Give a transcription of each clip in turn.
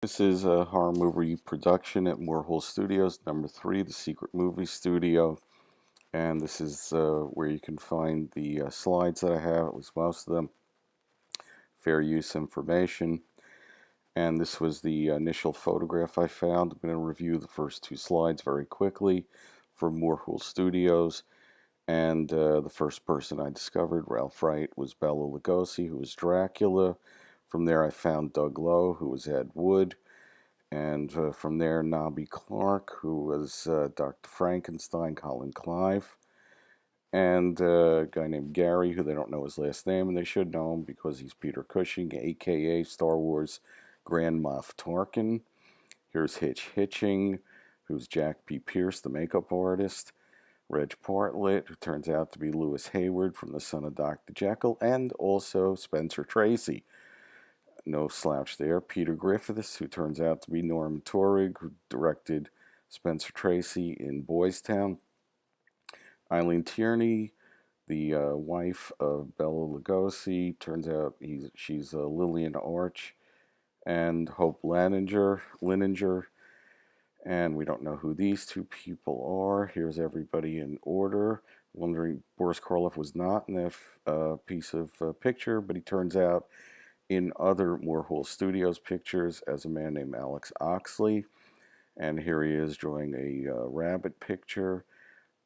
This is a horror movie production at Moor Studios, number 3, the Secret Movie Studio. And this is where you can find the slides that I have, at least most of them, fair use information. And this was the initial photograph I found. I'm going to review the first two slides very quickly for Moor Studios. And the first person I discovered, Ralph Wright, was Bela Lugosi, who was Dracula. From there, I found Doug Lowe, who was Ed Wood. And from there, Nobby Clark, who was Dr. Frankenstein, Colin Clive, and a guy named Gary, who they don't know his last name, and they should know him because he's Peter Cushing, aka Star Wars Grand Moff Tarkin. Here's Hitch Hitching, who's Jack P. Pierce, the makeup artist. Reg Bartlett, who turns out to be Lewis Hayward from The Son of Dr. Jekyll, and also Spencer Tracy. No slouch there. Peter Griffiths, who turns out to be Norm Torrig, who directed Spencer Tracy in Boys Town. Eileen Tierney, the wife of Bela Lugosi, turns out she's Lillian Arch, and Hope Lininger, and we don't know who these two people are. Here's everybody in order. Wondering, Boris Karloff was not in that piece of picture, but he turns out in other Moor Studios pictures as a man named Alex Oxley. And here he is drawing a rabbit picture.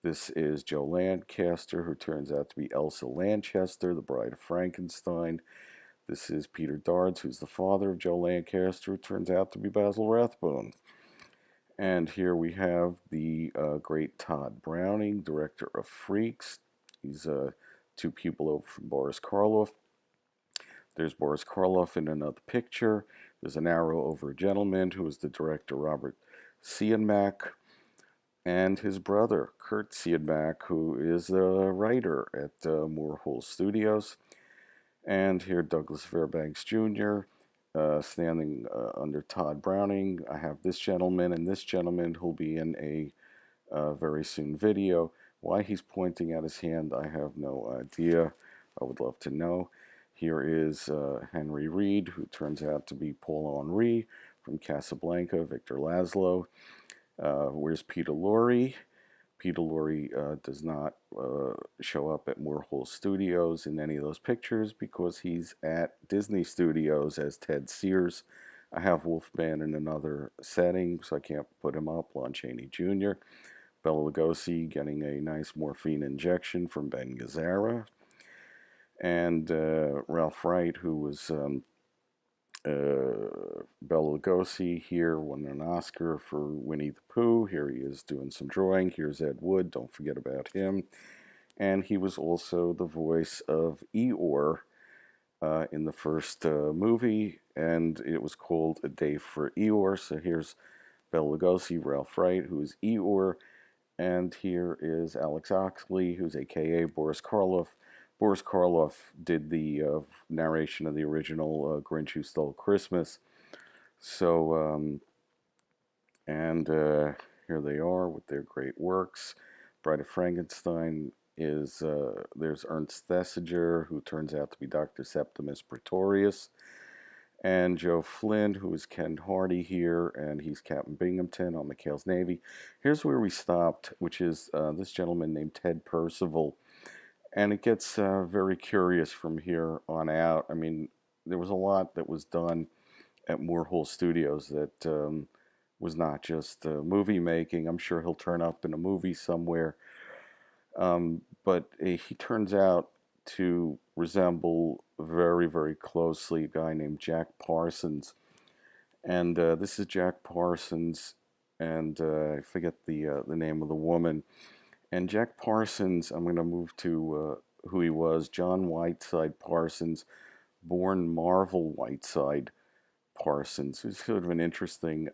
This is Joe Lancaster, who turns out to be Elsa Lanchester, the bride of Frankenstein. This is Peter Dards, who's the father of Joe Lancaster, who turns out to be Basil Rathbone. And here we have the great Todd Browning, director of Freaks. He's two people over from Boris Karloff. There's Boris Karloff in another picture. There's an arrow over a gentleman who is the director, Robert Sienmack, and his brother, Kurt Sienmack, who is a writer at Moor Studios. And here, Douglas Fairbanks Jr., standing under Todd Browning. I have this gentleman and this gentleman who'll be in a very soon video. Why he's pointing at his hand, I have no idea. I would love to know. Here is Henry Reed, who turns out to be Paul Henri from Casablanca, Victor Laszlo. Where's Peter Lorre? Peter Lorre does not show up at Moor Studios in any of those pictures because he's at Disney Studios as Ted Sears. I have Wolfman in another setting, so I can't put him up. Lon Chaney Jr. Bela Lugosi getting a nice morphine injection from Ben Gazzara. And Ralph Wright, who was Bela Lugosi, here won an Oscar for Winnie the Pooh. Here he is doing some drawing. Here's Ed Wood, don't forget about him. And he was also the voice of Eeyore in the first movie, and it was called A Day for Eeyore. So here's Bela Lugosi, Ralph Wright, who is Eeyore, and here is Alex Oxley, who's aka Boris Karloff. Boris Karloff did the narration of the original Grinch Who Stole Christmas. So, here they are with their great works. Bride of Frankenstein is, there's Ernst Thesiger, who turns out to be Dr. Septimus Pretorius, and Joe Flynn, who is Ken Hardy here, and he's Captain Binghamton on McHale's Navy. Here's where we stopped, which is this gentleman named Ted Percival. And it gets very curious from here on out. I mean, there was a lot that was done at Moor Studios that was not just movie making. I'm sure he'll turn up in a movie somewhere. But he turns out to resemble very, very closely a guy named Jack Parsons. And this is Jack Parsons, and I forget the name of the woman. And Jack Parsons, I'm going to move to who he was, John Whiteside Parsons, born Marvel Whiteside Parsons. It's sort of an interesting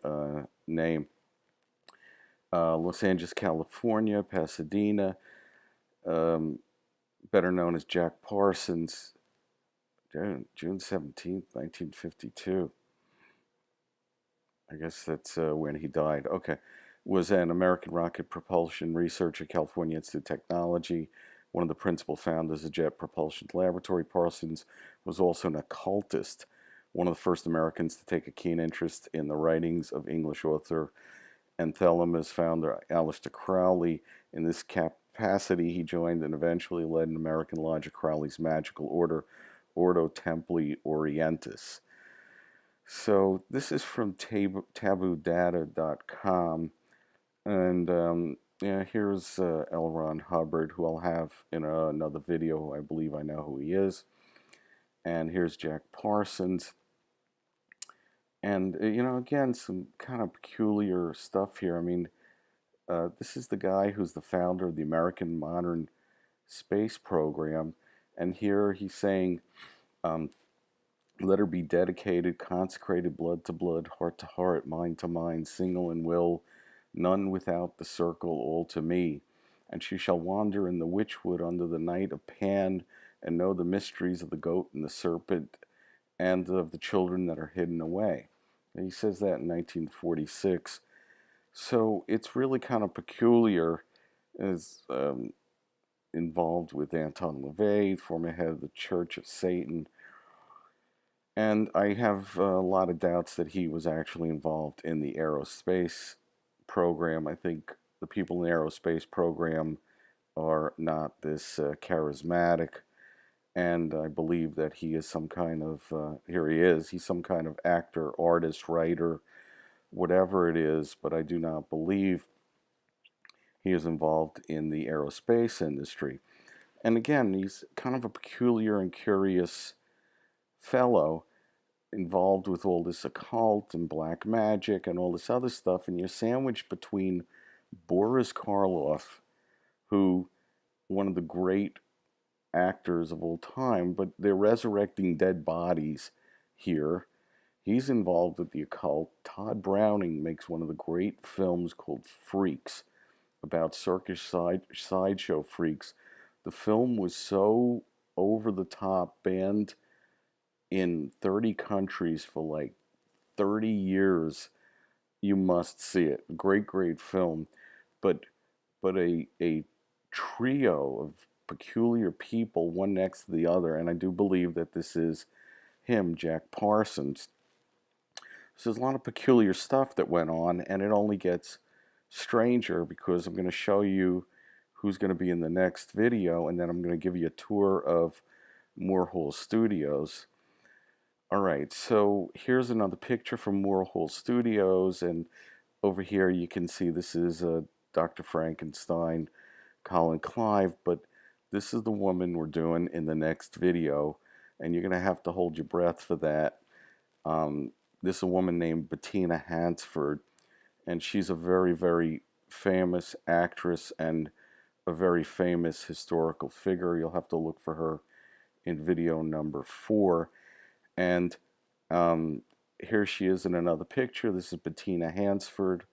name. Los Angeles, California, Pasadena, better known as Jack Parsons, June 17th, 1952. I guess that's when he died. Okay. Was an American rocket propulsion researcher at California Institute of Technology, one of the principal founders of Jet Propulsion Laboratory. Parsons was also an occultist, one of the first Americans to take a keen interest in the writings of English author and Thelamis founder Aleister Crowley. In this capacity, he joined and eventually led an American lodge of Crowley's magical order, Ordo Templi Orientis. So this is from taboodata.com, and yeah, here's L. Ron Hubbard, who I'll have in another video. I believe I know who he is. And here's Jack Parsons. And, again, some kind of peculiar stuff here. I mean, this is the guy who's the founder of the American Modern Space Program. And here he's saying, let her be dedicated, consecrated, blood to blood, heart to heart, mind to mind, single in will, none without the circle, all to me. And she shall wander in the witchwood under the night of Pan, and know the mysteries of the goat and the serpent, and of the children that are hidden away. And he says that in 1946. So it's really kind of peculiar, as involved with Anton LaVey, former head of the Church of Satan. And I have a lot of doubts that he was actually involved in the aerospace program. I think the people in the aerospace program are not this charismatic. And I believe that he is some kind of, here he is, he's some kind of actor, artist, writer, whatever it is, but I do not believe he is involved in the aerospace industry. And again, he's kind of a peculiar and curious fellow, involved with all this occult and black magic and all this other stuff, and you're sandwiched between Boris Karloff, who, one of the great actors of all time, but they're resurrecting dead bodies here. He's involved with the occult. Todd Browning makes one of the great films called Freaks, about circus sideshow freaks. The film was so over the top, banned in 30 countries for like 30 years. You must see it. Great, great film. But a trio of peculiar people, one next to the other, and I do believe that this is him, Jack Parsons. So there's a lot of peculiar stuff that went on, and it only gets stranger because I'm going to show you who's going to be in the next video, and then I'm going to give you a tour of Moor Studios. Alright, so here's another picture from Moor Studios, and over here you can see this is Dr. Frankenstein, Colin Clive, but this is the woman we're doing in the next video, and you're going to have to hold your breath for that. This is a woman named Bettina Hansford, and she's a very, very famous actress and a very famous historical figure. You'll have to look for her in video number 4. And here she is in another picture. This is Bettina Hansford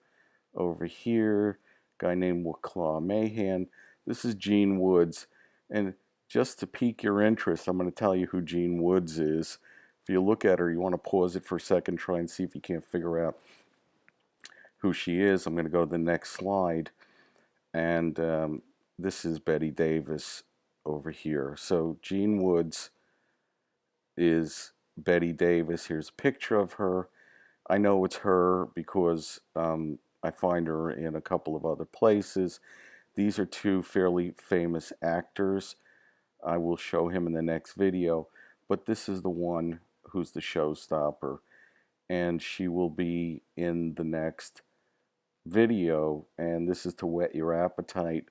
over here. Guy named Waclaw Mahan. This is Gene Woods. And just to pique your interest, I'm going to tell you who Gene Woods is. If you look at her, you want to pause it for a second, try and see if you can't figure out who she is. I'm going to go to the next slide. And this is Betty Davis over here. So Gene Woods is Betty Davis. Here's a picture of her. I know it's her because I find her in a couple of other places. These are two fairly famous actors. I will show him in the next video, but this is the one who's the showstopper, and she will be in the next video, and this is to whet your appetite.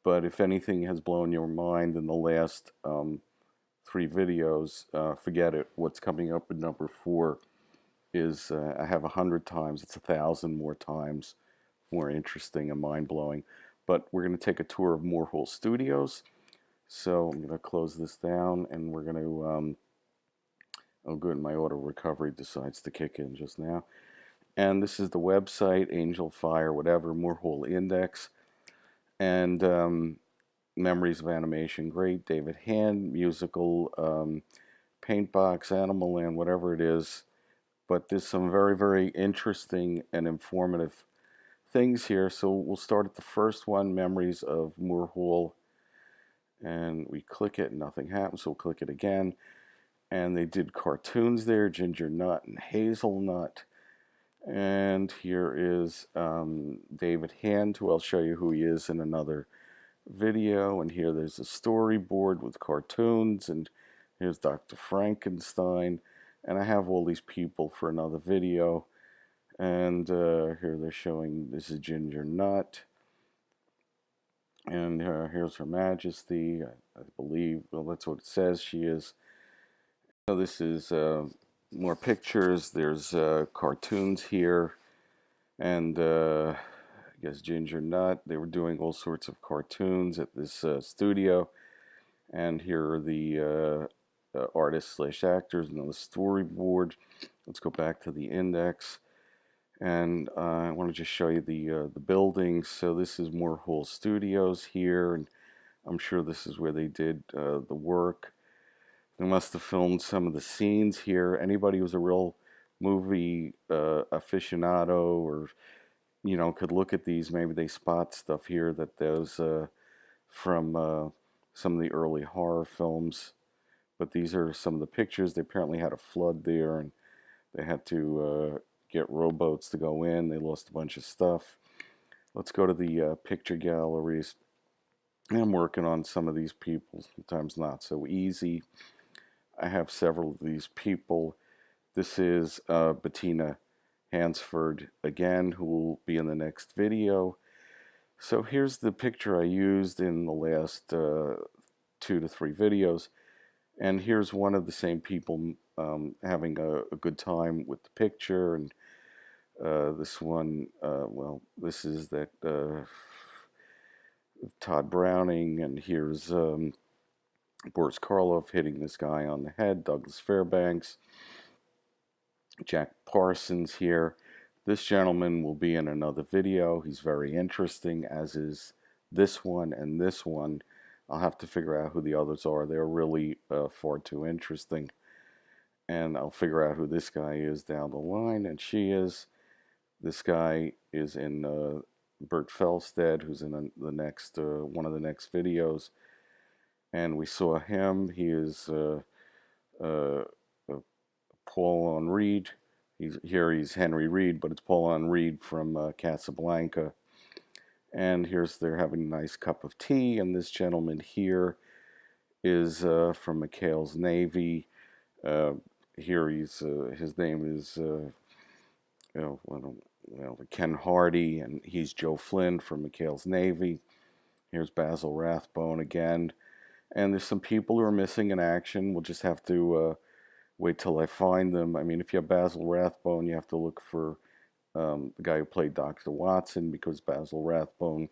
But if anything has blown your mind in the last 3 videos, forget it. What's coming up in number 4 is I have 100 times, it's 1,000 more times more interesting and mind-blowing. But we're going to take a tour of Moor Studios. So I'm going to close this down, and we're going to, oh good, my auto recovery decides to kick in just now. And this is the website, Angel Fire, whatever, Moor Index. And Memories of Animation, great. David Hand, musical, Paintbox, Animal Land, whatever it is. But there's some very, very interesting and informative things here. So we'll start at the first one, Memories of Moor. And we click it, nothing happens, so we'll click it again. And they did cartoons there, Ginger Nut and Hazelnut. And here is David Hand, who I'll show you who he is in another video. And here there's a storyboard with cartoons, and here's Dr. Frankenstein. And I have all these people for another video. And here they're showing, this is Ginger Nut. And here's Her Majesty, I believe. Well, that's what it says she is. So this is more pictures. There's cartoons here. And I guess Ginger Nut. They were doing all sorts of cartoons at this studio. And here are the artists slash actors and the storyboard. Let's go back to the index. And I want to just show you the buildings. So this is Moor Studios here, and I'm sure this is where they did the work. They must have filmed some of the scenes here. Anybody who's a real movie aficionado, or could look at these, maybe they spot stuff here that those from some of the early horror films. But these are some of the pictures. They apparently had a flood there, and they had to get rowboats to go in. They lost a bunch of stuff. Let's go to the picture galleries. I'm working on some of these people, sometimes not so easy. I have several of these people. This is Bettina Hansford again, who will be in the next video. So here's the picture I used in the last 2 to 3 videos. And here's one of the same people having a good time with the picture. And this one, well, this is that Todd Browning, and here's Boris Karloff hitting this guy on the head, Douglas Fairbanks, Jack Parsons here. This gentleman will be in another video. He's very interesting, as is this one and this one. I'll have to figure out who the others are. They're really far too interesting. And I'll figure out who this guy is down the line, and she is. This guy is in Bert Felstead, who's in the next one of the next videos. And we saw him. He is Paul on Reed. He's Henry Reed, but it's Paul on Reed from Casablanca. And they're having a nice cup of tea. And this gentleman here is from McHale's Navy. Here his name is Ken Hardy, and he's Joe Flynn from McHale's Navy. Here's Basil Rathbone again. And there's some people who are missing in action. We'll just have to wait till I find them. I mean, if you have Basil Rathbone, you have to look for the guy who played Dr. Watson, because Basil Rathbone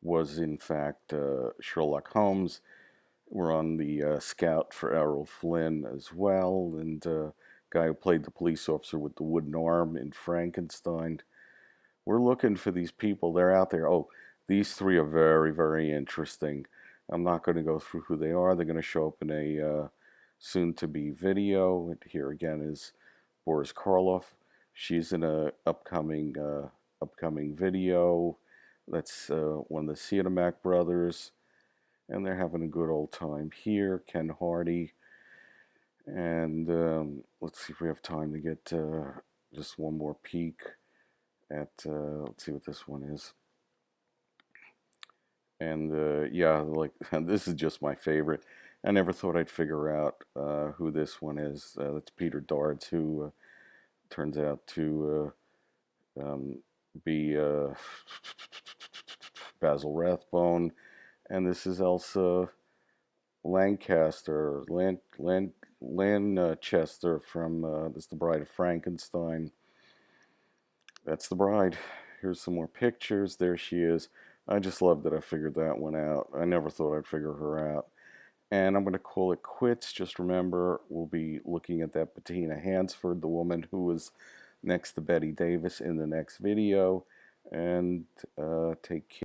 was, in fact, Sherlock Holmes. We're on the scout for Errol Flynn as well, and guy who played the police officer with the wooden arm in Frankenstein. We're looking for these people. They're out there. Oh, these 3 are very, very interesting. I'm not going to go through who they are. They're going to show up in a soon-to-be video. And here again is Boris Karloff. She's in a upcoming video. That's one of the Siedemack brothers. And they're having a good old time here. Ken Hardy. And let's see if we have time to get just one more peek at, let's see what this one is. And yeah, like this is just my favorite. I never thought I'd figure out who this one is. That's Peter Dards, who turns out to be Basil Rathbone. And this is Elsa Lanchester from this is the Bride of Frankenstein. That's the bride. Here's some more pictures. There she is. I just love that I figured that one out. I never thought I'd figure her out. And I'm going to call it quits. Just remember, we'll be looking at that Bettina Hansford, the woman who was next to Betty Davis, in the next video. And take care.